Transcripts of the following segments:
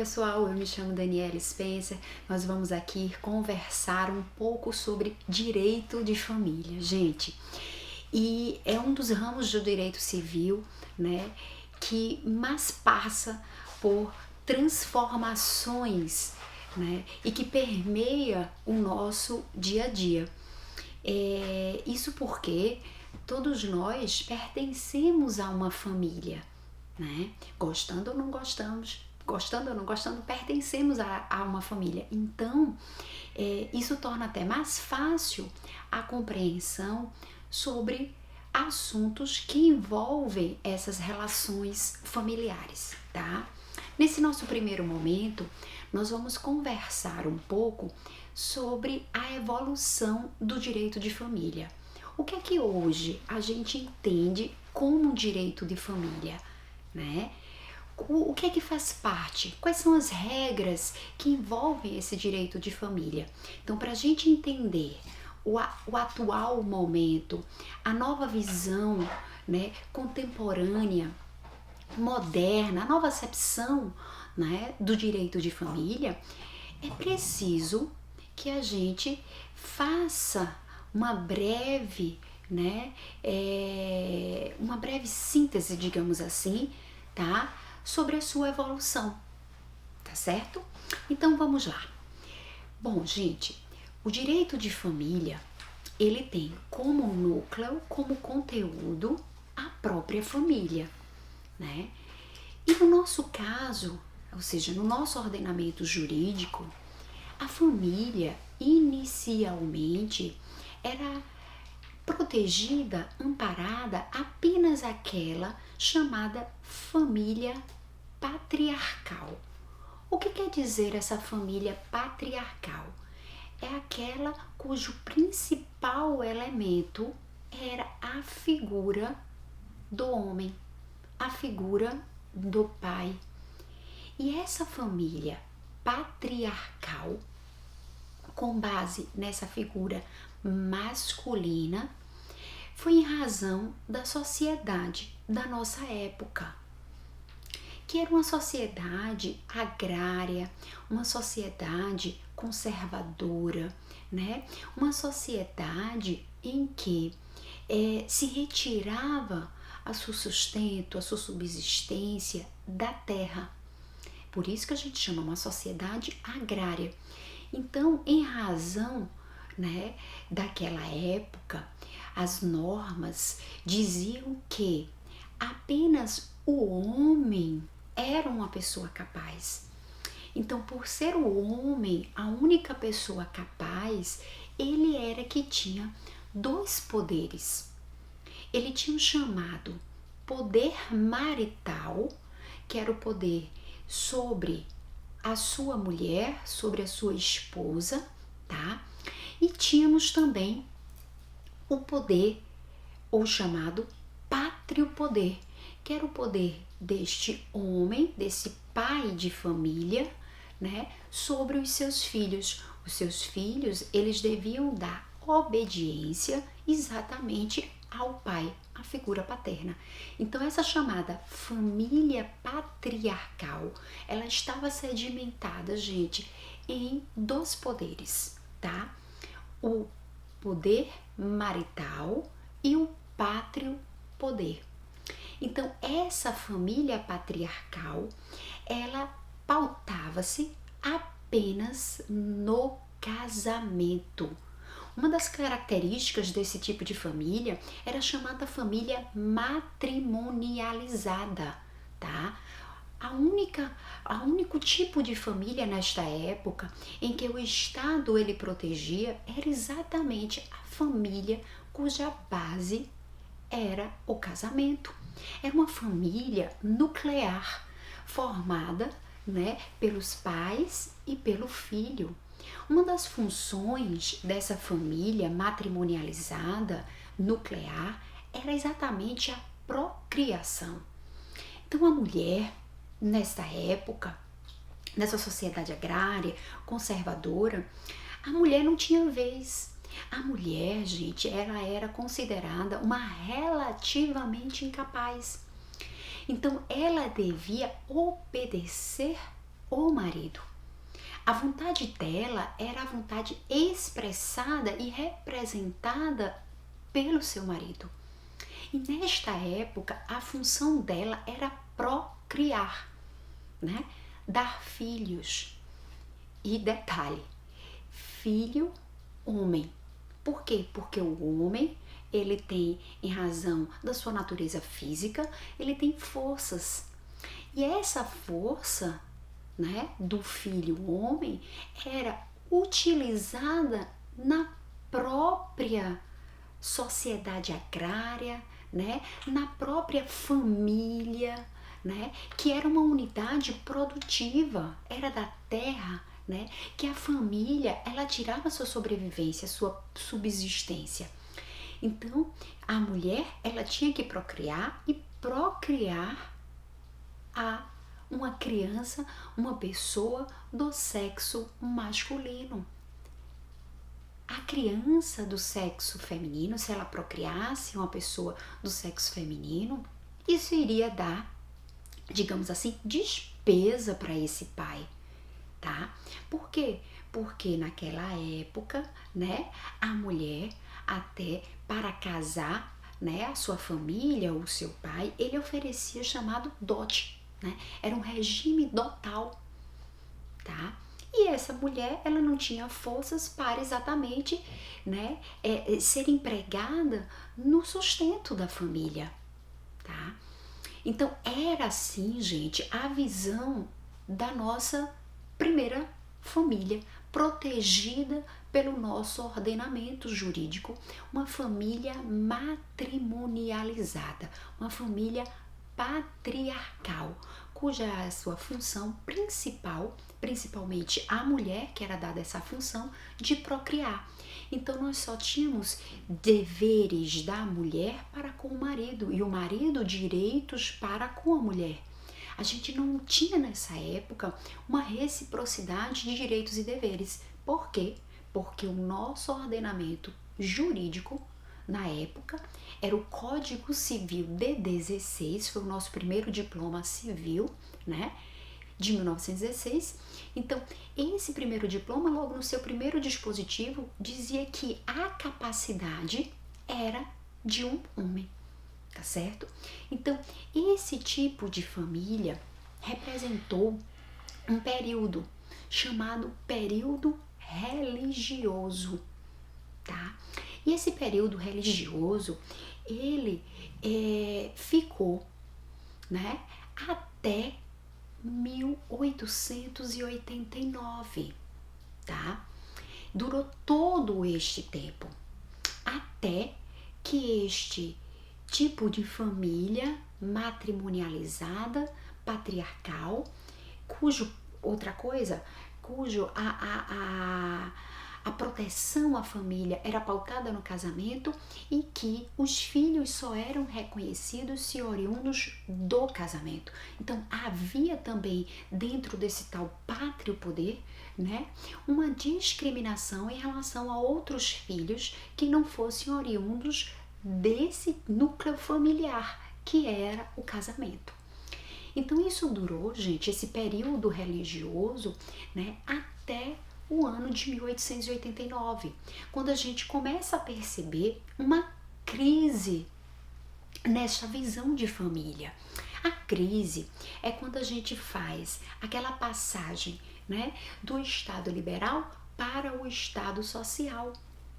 pessoal, eu me chamo Daniela Spencer. Nós vamos aqui conversar um pouco sobre direito de família, gente. E é um dos ramos do direito civil, né, que mais passa por transformações, né, e que permeia o nosso dia a dia. Isso porque todos nós pertencemos a uma família, né? Gostando ou não gostando, pertencemos a uma família. Então, isso torna até mais fácil a compreensão sobre assuntos que envolvem essas relações familiares, tá? Nesse nosso primeiro momento, nós vamos conversar um pouco sobre a evolução do direito de família. O que é que hoje a gente entende como direito de família, né? O que é que faz parte? Quais são as regras que envolvem esse direito de família? Então, para a gente entender o atual momento, a nova visão, né, contemporânea, moderna, a nova acepção, né, do direito de família, é preciso que a gente faça uma breve, né, uma breve síntese, digamos assim, tá, sobre a sua evolução, tá certo? Então vamos lá. Bom, gente, o direito de família, ele tem como núcleo, como conteúdo, a própria família, né? E no nosso caso, ou seja, no nosso ordenamento jurídico, a família inicialmente era protegida, amparada apenas aquela chamada família patriarcal. O que quer dizer essa família patriarcal? É aquela cujo principal elemento era a figura do homem, a figura do pai. E essa família patriarcal, com base nessa figura masculina, foi em razão da sociedade da nossa época, que era uma sociedade agrária, uma sociedade conservadora, né? Uma sociedade em que se retirava o seu sustento, a sua subsistência da terra. Por isso que a gente chama uma sociedade agrária. Então, em razão, né, daquela época, as normas diziam que apenas o homem era uma pessoa capaz. Então, por ser o homem a única pessoa capaz, ele era que tinha dois poderes. Ele tinha o chamado poder marital, que era o poder sobre a sua mulher, sobre a sua esposa, tá? E tínhamos também o poder, ou chamado pátrio poder, que era o poder deste homem, desse pai de família, né, sobre os seus filhos. Os seus filhos, eles deviam dar obediência exatamente ao pai, a figura paterna. Então, essa chamada família patriarcal, ela estava sedimentada, gente, em dois poderes, tá? O poder marital e o pátrio poder. Então, essa família patriarcal, ela pautava-se apenas no casamento. Uma das características desse tipo de família era chamada família matrimonializada, tá? O único tipo de família nesta época em que o Estado ele protegia era exatamente a família cuja base era o casamento. Era uma família nuclear, formada, né, pelos pais e pelo filho. Uma das funções dessa família matrimonializada, nuclear, era exatamente a procriação. Então, a mulher, nesta época, nessa sociedade agrária, conservadora, a mulher não tinha vez. A mulher, gente, ela era considerada uma relativamente incapaz. Então, ela devia obedecer o marido. A vontade dela era a vontade expressada e representada pelo seu marido. E nesta época, a função dela era procriar, né? Dar filhos. E detalhe, filho homem. Por quê? Porque o homem, ele tem, em razão da sua natureza física, ele tem forças. E essa força, né, do filho homem era utilizada na própria sociedade agrária, né, na própria família, né, que era uma unidade produtiva, era da terra, né, que a família, ela tirava sua sobrevivência, sua subsistência. Então, a mulher, ela tinha que procriar e procriar a uma criança, uma pessoa do sexo masculino. A criança do sexo feminino, se ela procriasse uma pessoa do sexo feminino, isso iria dar, digamos assim, despesa para esse pai, tá? Por quê? Porque naquela época, né, a mulher, até para casar, né, a sua família, o seu pai, ele oferecia o chamado dote, né? Era um regime dotal, tá? E essa mulher, ela não tinha forças para exatamente, né, ser empregada no sustento da família, tá? Então, era assim, gente, a visão da nossa primeira família, protegida pelo nosso ordenamento jurídico, uma família matrimonializada, uma família patriarcal, cuja sua função principal, principalmente a mulher, que era dada essa função de procriar. Então nós só tínhamos deveres da mulher para com o marido e o marido direitos para com a mulher. A gente não tinha nessa época uma reciprocidade de direitos e deveres. Por quê? Porque o nosso ordenamento jurídico na época era o Código Civil de 16, foi o nosso primeiro diploma civil, né, de 1916. Então, esse primeiro diploma, logo no seu primeiro dispositivo, dizia que a capacidade era de um homem, tá certo? Então, esse tipo de família representou um período chamado período religioso, tá? E esse período religioso, ele ficou, né, até 1889, tá? Durou todo este tempo, até que este tipo de família matrimonializada, patriarcal, cujo a proteção à família era pautada no casamento e que os filhos só eram reconhecidos se oriundos do casamento. Então havia também dentro desse tal pátrio poder, né, uma discriminação em relação a outros filhos que não fossem oriundos desse núcleo familiar que era o casamento. Então isso durou, gente, esse período religioso, né, até o ano de 1889, quando a gente começa a perceber uma crise nessa visão de família. A crise é quando a gente faz aquela passagem, né, do Estado liberal para o Estado social,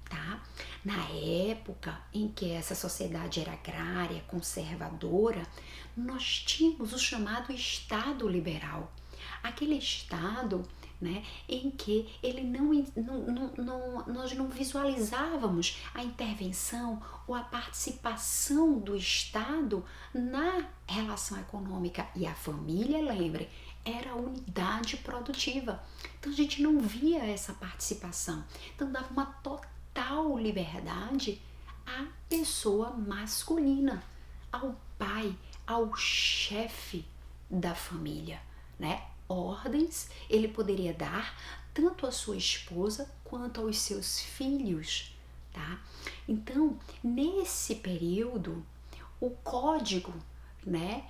tá? Na época em que essa sociedade era agrária, conservadora, nós tínhamos o chamado Estado liberal. Aquele Estado, né, em que ele nós não visualizávamos a intervenção ou a participação do Estado na relação econômica. E a família, lembre, era a unidade produtiva. Então a gente não via essa participação. Então dava uma total liberdade à pessoa masculina, ao pai, ao chefe da família, né? Ordens ele poderia dar tanto à sua esposa quanto aos seus filhos, tá? Então, nesse período, o código né,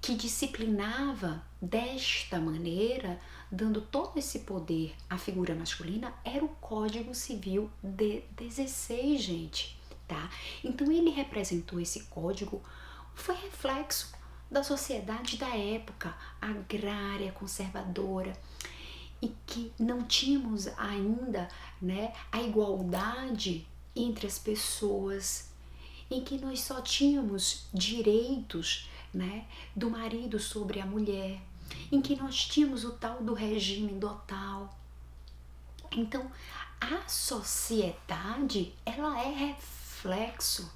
que disciplinava desta maneira, dando todo esse poder à figura masculina, era o Código Civil de 16, gente, tá? Então ele representou esse código, foi reflexo da sociedade da época, agrária, conservadora, e que não tínhamos ainda, né, a igualdade entre as pessoas, em que nós só tínhamos direitos, né, do marido sobre a mulher, em que nós tínhamos o tal do regime dotal. Então, a sociedade, ela é reflexo.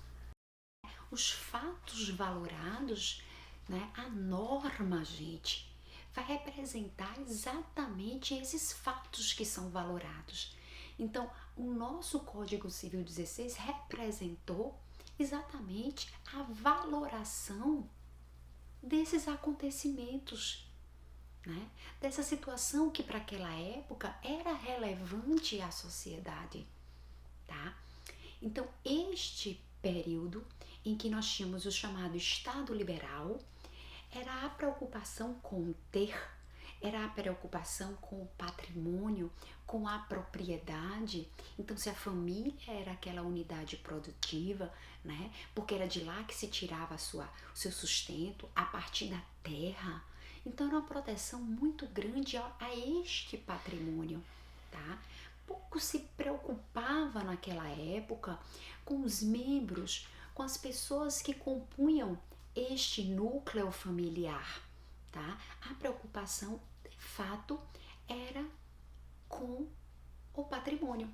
Os fatos valorados, né, a norma, gente, vai representar exatamente esses fatos que são valorados. Então, o nosso Código Civil 16 representou exatamente a valoração desses acontecimentos, né? Dessa situação que para aquela época era relevante à sociedade, tá? Então, este período em que nós tínhamos o chamado Estado Liberal, era a preocupação com o ter, era a preocupação com o patrimônio, com a propriedade. Então, se a família era aquela unidade produtiva, né? Porque era de lá que se tirava o seu sustento, a partir da terra. Então, era uma proteção muito grande a este patrimônio, tá? Pouco se preocupava naquela época com os membros, com as pessoas que compunham este núcleo familiar, tá? A preocupação, de fato, era com o patrimônio,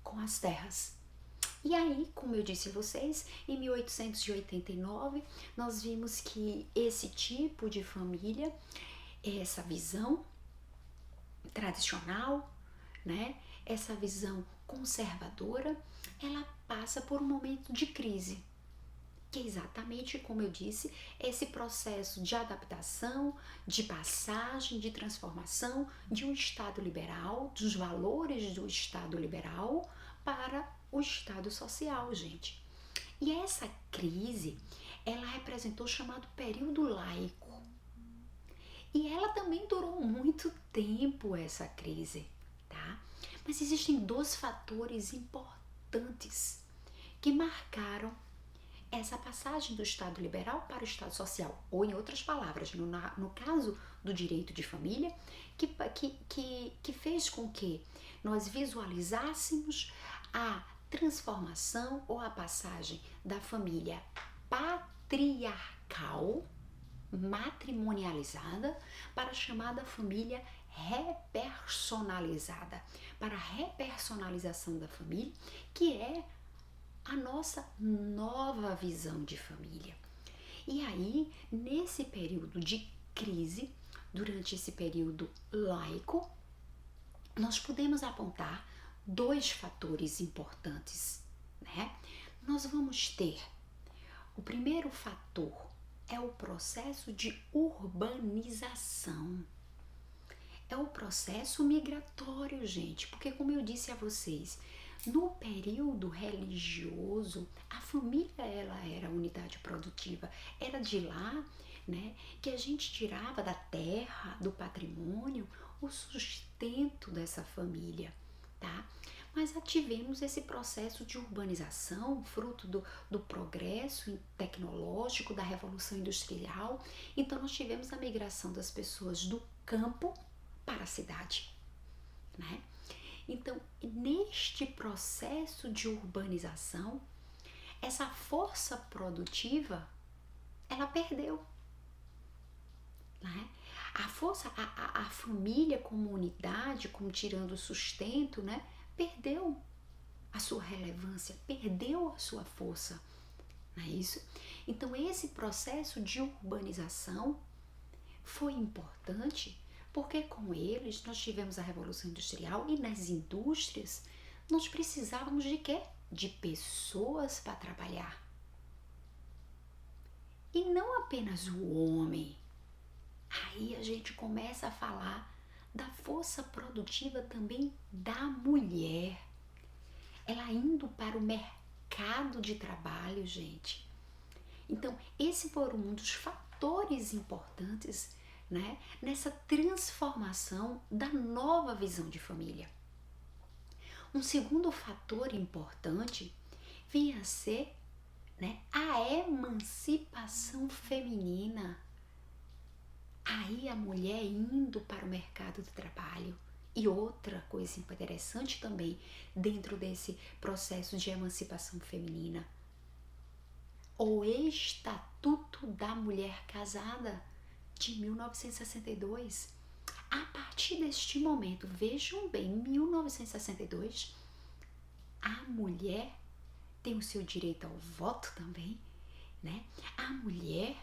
com as terras. E aí, como eu disse a vocês, em 1889, nós vimos que esse tipo de família, essa visão tradicional, né? Essa visão conservadora, ela passa por um momento de crise, que é exatamente, como eu disse, esse processo de adaptação, de passagem, de transformação de um Estado liberal, dos valores do Estado liberal para o Estado social, gente. E essa crise, ela representou o chamado período laico. E ela também durou muito tempo, essa crise, tá? Mas existem dois fatores importantes que marcaram essa passagem do Estado liberal para o Estado social, ou em outras palavras, no caso do direito de família, que fez com que nós visualizássemos a transformação ou a passagem da família patriarcal, matrimonializada, para a chamada família repersonalizada, para a repersonalização da família, que é a nossa nova visão de família. E aí, nesse período de crise, durante esse período laico, nós podemos apontar dois fatores importantes, né? Nós vamos ter, o primeiro fator é o processo de urbanização. É o processo migratório, gente, porque como eu disse a vocês, no período religioso, a família ela era a unidade produtiva, era de lá, né, que a gente tirava da terra, do patrimônio, o sustento dessa família, tá? Mas tivemos esse processo de urbanização, fruto do progresso tecnológico, da Revolução Industrial. Então, nós tivemos a migração das pessoas do campo para a cidade, né? Então, neste processo de urbanização, essa força produtiva, ela perdeu, né? A força, a família como unidade, como tirando o sustento, né? Perdeu a sua relevância, perdeu a sua força, não é isso? Então, esse processo de urbanização foi importante porque com eles nós tivemos a Revolução Industrial e nas indústrias nós precisávamos de quê? De pessoas para trabalhar. E não apenas o homem. Aí a gente começa a falar da força produtiva também da mulher. Ela indo para o mercado de trabalho, gente. Então, esse foi um dos fatores importantes, né, nessa transformação da nova visão de família. Um segundo fator importante vem a ser, né, a emancipação feminina. Aí a mulher indo para o mercado de trabalho. E outra coisa interessante também dentro desse processo de emancipação feminina, o Estatuto da Mulher Casada de 1962. A partir deste momento, vejam bem, 1962, a mulher tem o seu direito ao voto também, né? A mulher,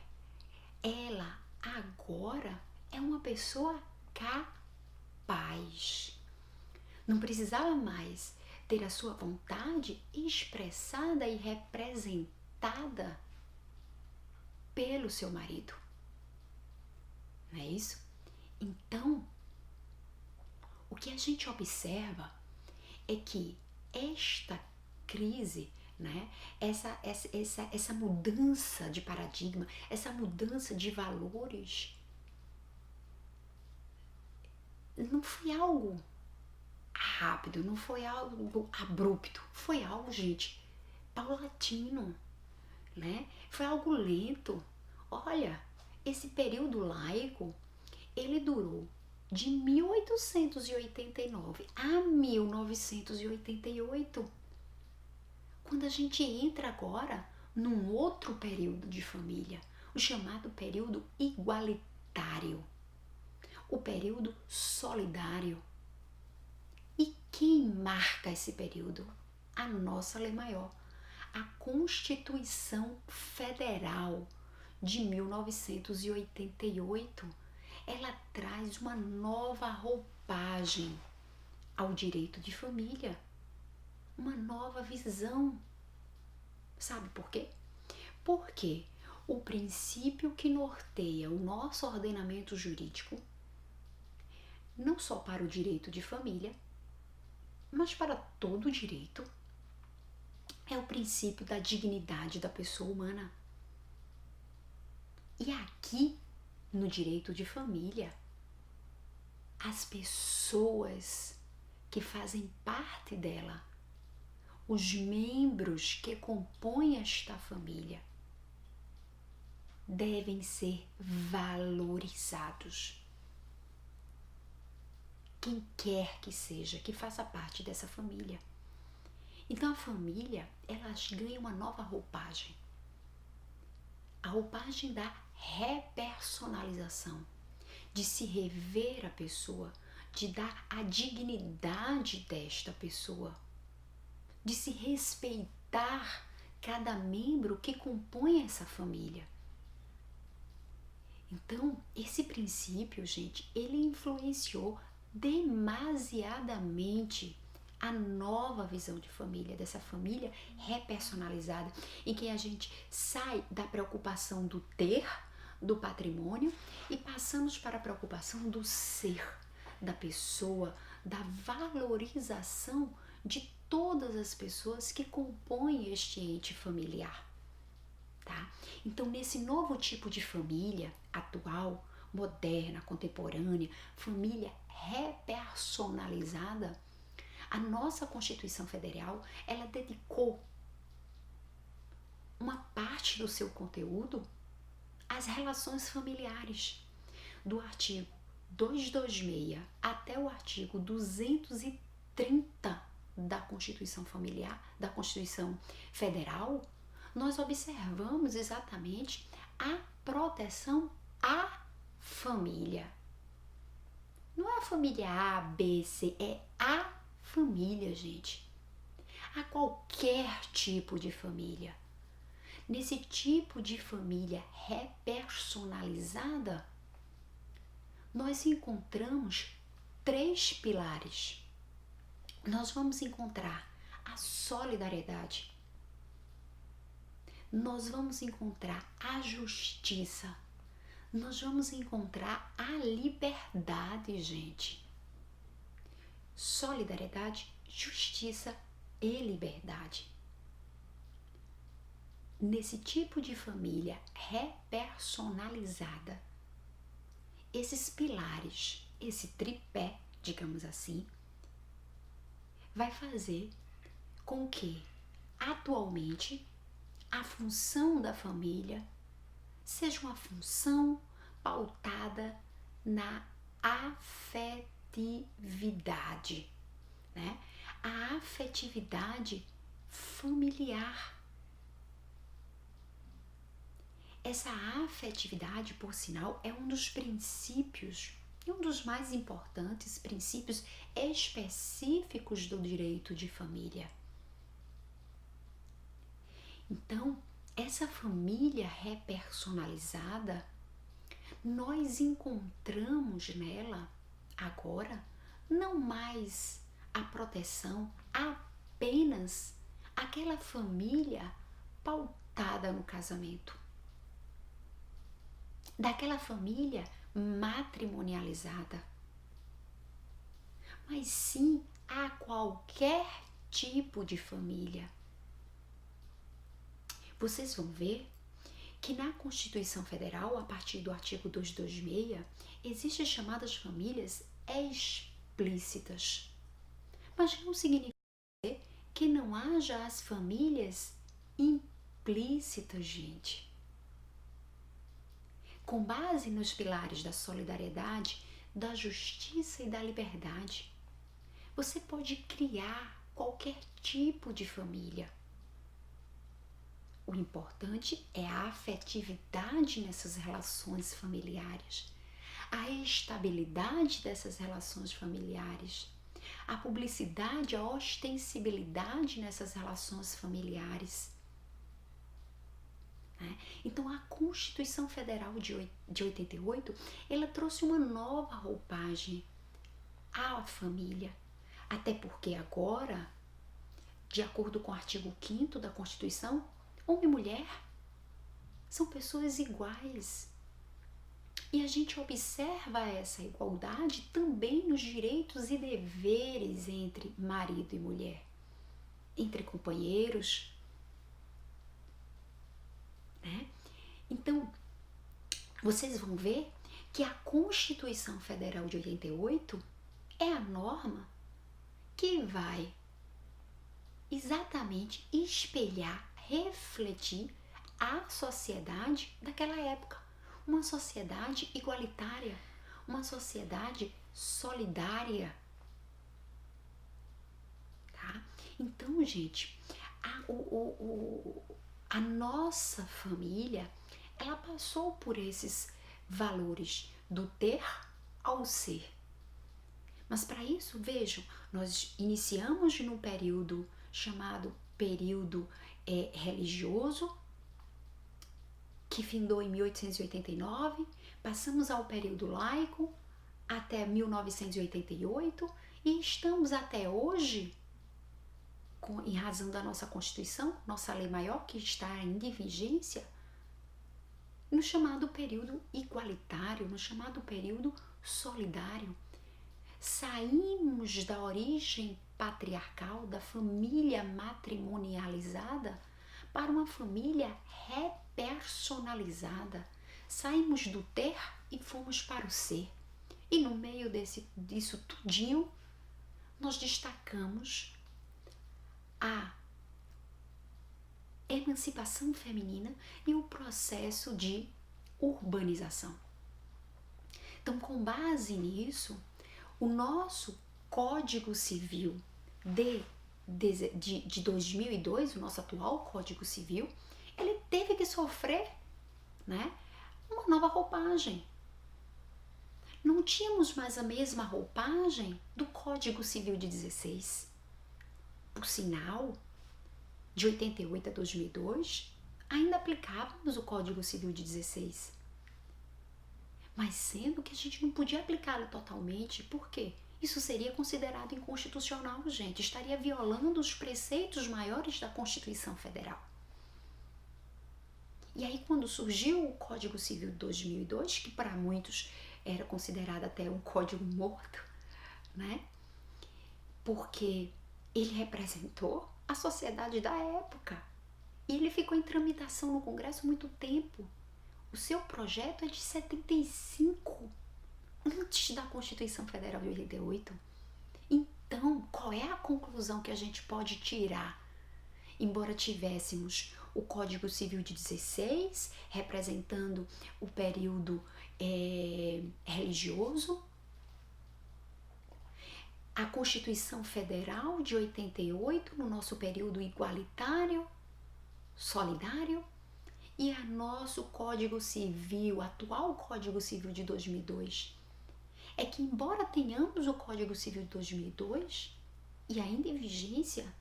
ela agora é uma pessoa capaz. Não precisava mais ter a sua vontade expressada e representada pelo seu marido. Não é isso? Então, o que a gente observa é que esta crise, né, essa mudança de paradigma, essa mudança de valores, não foi algo rápido, não foi algo abrupto, foi algo, gente, paulatino, né? Foi algo lento. Olha, esse período laico, ele durou de 1889 a 1988. Quando a gente entra agora num outro período de família, o chamado período igualitário, o período solidário. E quem marca esse período? A nossa lei maior, a Constituição Federal de 1988. Ela traz uma nova roupagem ao direito de família, uma nova visão. Sabe por quê? Porque o princípio que norteia o nosso ordenamento jurídico, não só para o direito de família, mas para todo o direito, é o princípio da dignidade da pessoa humana. E aqui, no direito de família, as pessoas que fazem parte dela, os membros que compõem esta família, devem ser valorizados. Quem quer que seja, que faça parte dessa família. Então a família, ela ganha uma nova roupagem. A roupagem da repersonalização, de se rever a pessoa, de dar a dignidade desta pessoa, de se respeitar cada membro que compõe essa família. Então, esse princípio, gente, ele influenciou demasiadamente a nova visão de família, dessa família repersonalizada, em que a gente sai da preocupação do ter, do patrimônio, e passamos para a preocupação do ser, da pessoa, da valorização de todas as pessoas que compõem este ente familiar. Tá? Então, nesse novo tipo de família atual, moderna, contemporânea, família repersonalizada, a nossa Constituição Federal, ela dedicou uma parte do seu conteúdo às relações familiares, do artigo 226 até o artigo 230 da Constituição Familiar, da Constituição Federal. Nós observamos exatamente a proteção à família. Não é a família A, B, C, é a família, gente. A qualquer tipo de família. Nesse tipo de família repersonalizada, nós encontramos 3 pilares. Nós vamos encontrar a solidariedade. Nós vamos encontrar a justiça. Nós vamos encontrar a liberdade, gente. Solidariedade, justiça e liberdade. nesse tipo de família repersonalizada, esses pilares, esse tripé, digamos assim, vai fazer com que, atualmente, a função da família seja uma função pautada na afetividade, né? A afetividade familiar. Essa afetividade, por sinal, é um dos princípios, um dos mais importantes princípios específicos do direito de família. Então, essa família repersonalizada, nós encontramos nela agora não mais a proteção apenas aquela família pautada no casamento, daquela família matrimonializada, mas sim a qualquer tipo de família. Vocês vão ver que na Constituição Federal, a partir do artigo 226, existem chamadas famílias explícitas. Mas não significa que não haja as famílias implícitas, gente. Com base nos pilares da solidariedade, da justiça e da liberdade, você pode criar qualquer tipo de família. O importante é a afetividade nessas relações familiares, a estabilidade dessas relações familiares, a publicidade, a ostensibilidade nessas relações familiares. Então, a Constituição Federal de 88, ela trouxe uma nova roupagem à família, até porque agora, de acordo com o artigo 5º da Constituição, homem e mulher são pessoas iguais. E a gente observa essa igualdade também nos direitos e deveres entre marido e mulher, entre companheiros, né? Então, vocês vão ver que a Constituição Federal de 88 é a norma que vai exatamente espelhar, refletir a sociedade daquela época. Uma sociedade igualitária, uma sociedade solidária. Tá? Então, gente, a nossa família, ela passou por esses valores do ter ao ser. Mas para isso, vejam, nós iniciamos num período chamado período religioso, que findou em 1889, passamos ao período laico até 1988 e estamos até hoje, em razão da nossa Constituição, nossa lei maior que está ainda em vigência, no chamado período igualitário, no chamado período solidário. Saímos da origem patriarcal, da família matrimonializada, para uma família repersonalizada. Saímos do ter e fomos para o ser. E no meio disso tudinho, nós destacamos a emancipação feminina e o processo de urbanização. Então, com base nisso, o nosso Código Civil de 2002, o nosso atual Código Civil, ele teve que sofrer, né, uma nova roupagem. Não tínhamos mais a mesma roupagem do Código Civil de 16. Por sinal, de 88 a 2002, ainda aplicávamos o Código Civil de 16. Mas sendo que a gente não podia aplicá-lo totalmente, por quê? Isso seria considerado inconstitucional, gente. Estaria violando os preceitos maiores da Constituição Federal. E aí, quando surgiu o Código Civil de 2002, que para muitos era considerado até um código morto, né? Porque ele representou a sociedade da época. E ele ficou em tramitação no Congresso muito tempo. O seu projeto é de 75, antes da Constituição Federal de 88. Então, qual é a conclusão que a gente pode tirar? Embora tivéssemos o Código Civil de 16, representando o período religioso, a Constituição Federal de 88, no nosso período igualitário, solidário, e a nosso Código Civil, atual Código Civil de 2002, é que embora tenhamos o Código Civil de 2002 e ainda em vigência,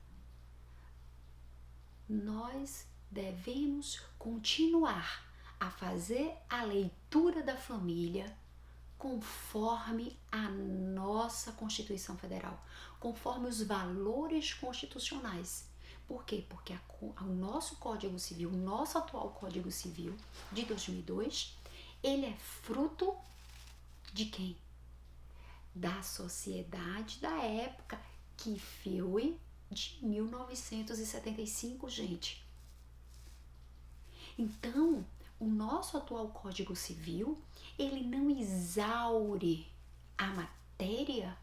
nós devemos continuar a fazer a leitura da família conforme a nossa Constituição Federal, conforme os valores constitucionais. Por quê? Porque o nosso Código Civil, o nosso atual Código Civil de 2002, ele é fruto de quem? Da sociedade da época, que foi de 1975, gente. Então, o nosso atual Código Civil, ele não exaure a matéria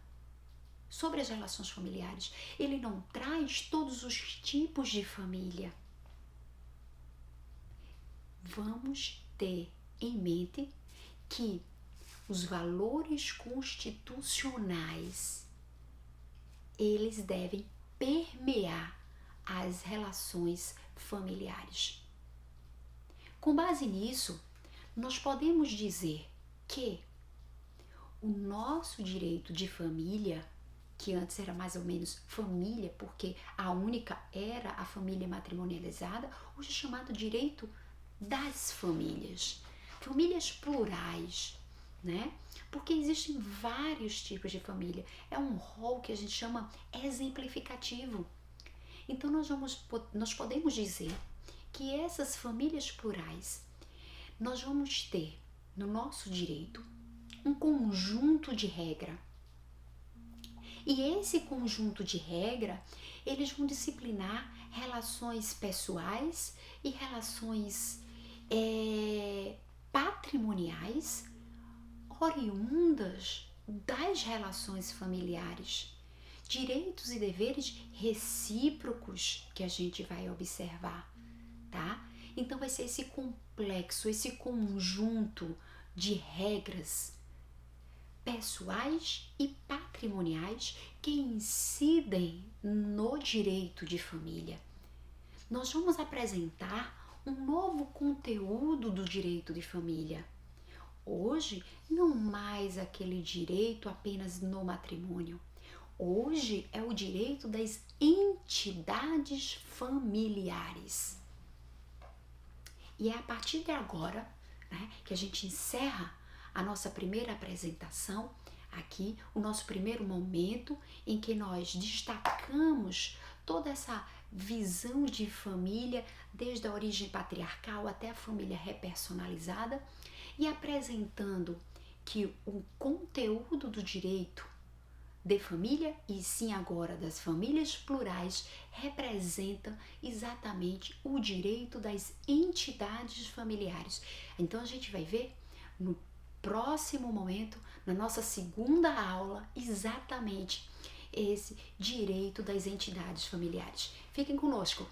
sobre as relações familiares. Ele não traz todos os tipos de família. Vamos ter em mente que os valores constitucionais, eles devem permear as relações familiares. Com base nisso, nós podemos dizer que o nosso direito de família, que antes era mais ou menos família, porque a única era a família matrimonializada, hoje é chamado direito das famílias, famílias plurais, né? Porque existem vários tipos de família. É um rol que a gente chama exemplificativo. Então nós podemos dizer que essas famílias plurais, nós vamos ter no nosso direito um conjunto de regra. E esse conjunto de regra, eles vão disciplinar relações pessoais e relações patrimoniais oriundas das relações familiares. Direitos e deveres recíprocos que a gente vai observar, tá? Então vai ser esse complexo, esse conjunto de regras pessoais e patrimoniais que incidem no direito de família. Nós vamos apresentar um novo conteúdo do direito de família. Hoje, não mais aquele direito apenas no matrimônio. Hoje é o direito das entidades familiares. E é a partir de agora, né, que a gente encerra a nossa primeira apresentação aqui, o nosso primeiro momento em que nós destacamos toda essa visão de família, desde a origem patriarcal até a família repersonalizada, e apresentando que o conteúdo do direito de família, e sim agora das famílias plurais, representa exatamente o direito das entidades familiares. Então a gente vai ver no próximo momento, na nossa segunda aula, exatamente esse direito das entidades familiares. Fiquem conosco!